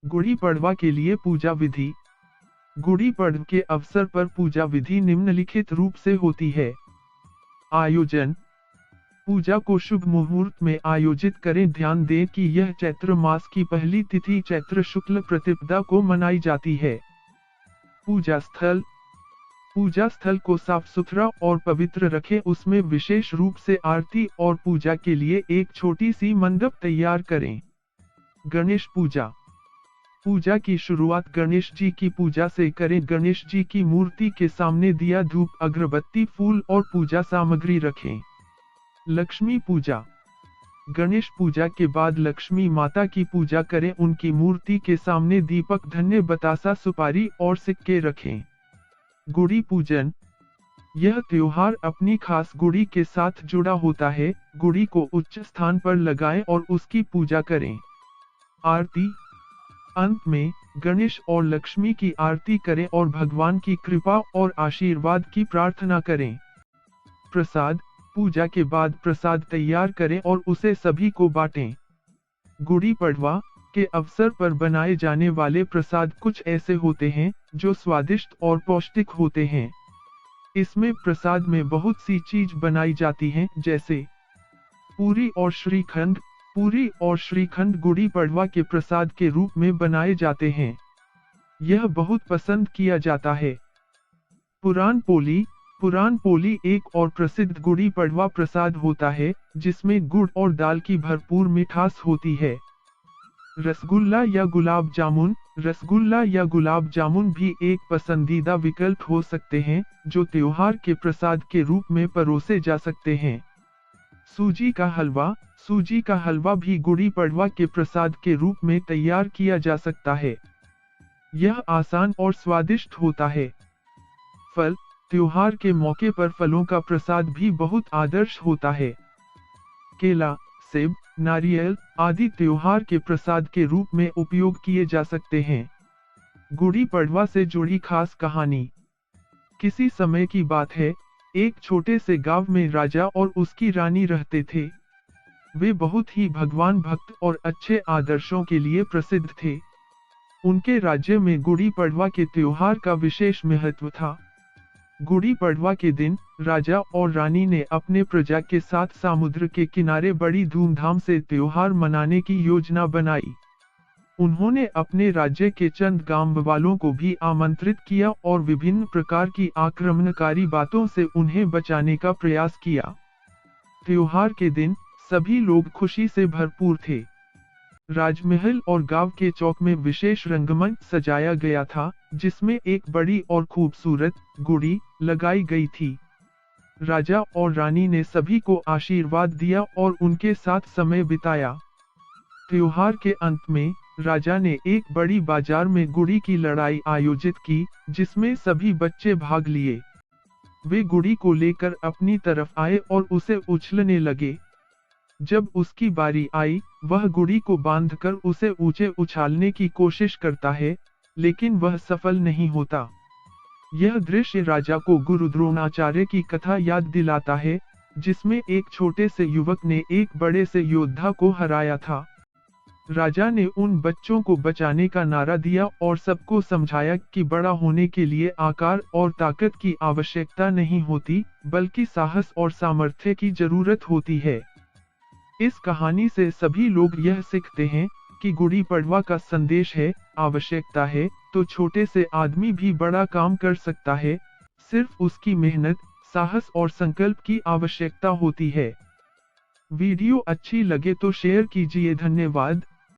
गुड़ी पड़वा के लिए पूजा विधि। गुड़ी पड़व के अवसर पर पूजा विधि निम्नलिखित रूप से होती है। आयोजन। पूजा को शुभ मुहूर्त में आयोजित करें। ध्यान दें कि यह चैत्र मास की पहली तिथि चैत्र शुक्ल प्रतिपदा को मनाई जाती है। पूजा स्थल। पूजा स्थल को साफ सुथरा और पवित्र रखें। उसमें विशेष रूप से आरती और पूजा के लिए एक छोटी सी मंडप तैयार करें। गणेश पूजा। पूजा की शुरुआत गणेश जी की पूजा से करें। गणेश जी की मूर्ति के सामने दिया, धूप, अगरबत्ती, फूल और पूजा सामग्री रखें। लक्ष्मी पूजा। गणेश पूजा के बाद लक्ष्मी माता की पूजा करें। उनकी मूर्ति के सामने दीपक, धन्य, बतासा, सुपारी और सिक्के रखें। गुड़ी पूजन। यह त्योहार अपनी खास गुड़ी के साथ जुड़ा होता है। गुड़ी को उच्च स्थान पर लगाएं और उसकी पूजा करें। आरती। अंत में गणेश और लक्ष्मी की आरती करें और भगवान की कृपा और आशीर्वाद की प्रार्थना करें। प्रसाद। पूजा के बाद प्रसाद तैयार करें और उसे सभी को बांटें। गुड़ी पड़वा के अवसर पर बनाए जाने वाले प्रसाद कुछ ऐसे होते हैं जो स्वादिष्ट और पौष्टिक होते हैं। इसमें प्रसाद में बहुत सी चीज बनाई जाती हैं, जैसे पूरी और श्रीखंड। पूरी और श्रीखंड गुड़ी पड़वा के प्रसाद के रूप में बनाए जाते हैं। यह बहुत पसंद किया जाता है। पुरान पोली। पुरान पोली एक और प्रसिद्ध गुड़ी पड़वा प्रसाद होता है, जिसमें गुड़ और दाल की भरपूर मिठास होती है। रसगुल्ला या गुलाब जामुन। रसगुल्ला या गुलाब जामुन भी एक पसंदीदा विकल्प हो सकते हैं, जो त्योहार के प्रसाद के रूप में परोसे जा सकते हैं। सूजी का हलवा। सूजी का हलवा भी गुड़ी पड़वा के प्रसाद के रूप में तैयार किया जा सकता है। यह आसान और स्वादिष्ट होता है। फल। त्योहार के मौके पर फलों का प्रसाद भी बहुत आदर्श होता है। केला, सेब, नारियल आदि त्योहार के प्रसाद के रूप में उपयोग किए जा सकते हैं। गुड़ी पड़वा से जुड़ी खास कहानी। किसी समय की बात है, एक छोटे से गांव में राजा और उसकी रानी रहते थे। वे बहुत ही भगवान भक्त और अच्छे आदर्शों के लिए प्रसिद्ध थे। उनके राज्य में गुड़ी पड़वा के त्योहार का विशेष महत्व था। गुड़ी पड़वा के दिन राजा और रानी ने अपने प्रजा के साथ समुद्र के किनारे बड़ी धूमधाम से त्योहार मनाने की योजना बनाई। उन्होंने अपने राज्य के चंद गांव वालों को भी आमंत्रित किया और विभिन्न प्रकार की आक्रमणकारी बातों से उन्हें बचाने का प्रयास किया। त्योहार के दिन सभी लोग खुशी से भरपूर थे। राजमहल और गांव के चौक में विशेष रंगमंच सजाया गया था, जिसमें एक बड़ी और खूबसूरत गुड़ी लगाई गई थी। राजा और रानी ने सभी को आशीर्वाद दिया और उनके साथ समय बिताया। त्योहार के अंत में राजा ने एक बड़ी बाजार में गुड़ी की लड़ाई आयोजित की, जिसमें सभी बच्चे भाग लिए। वे गुड़ी को लेकर अपनी तरफ आए और उसे उछलने लगे। जब उसकी बारी आई, वह गुड़ी को बांधकर उसे ऊंचे उछालने की कोशिश करता है, लेकिन वह सफल नहीं होता। यह दृश्य राजा को गुरु द्रोणाचार्य की कथा याद दिलाता है, जिसमें एक छोटे से युवक ने एक बड़े से योद्धा को हराया था। राजा ने उन बच्चों को बचाने का नारा दिया और सबको समझाया कि बड़ा होने के लिए आकार और ताकत की आवश्यकता नहीं होती, बल्कि साहस और सामर्थ्य की जरूरत होती है। इस कहानी से सभी लोग यह सीखते हैं कि गुड़ी पड़वा का संदेश है, आवश्यकता है तो छोटे से आदमी भी बड़ा काम कर सकता है, सिर्फ उसकी मेहनत, साहस और संकल्प की आवश्यकता होती है। वीडियो अच्छी लगे तो शेयर कीजिए। धन्यवाद।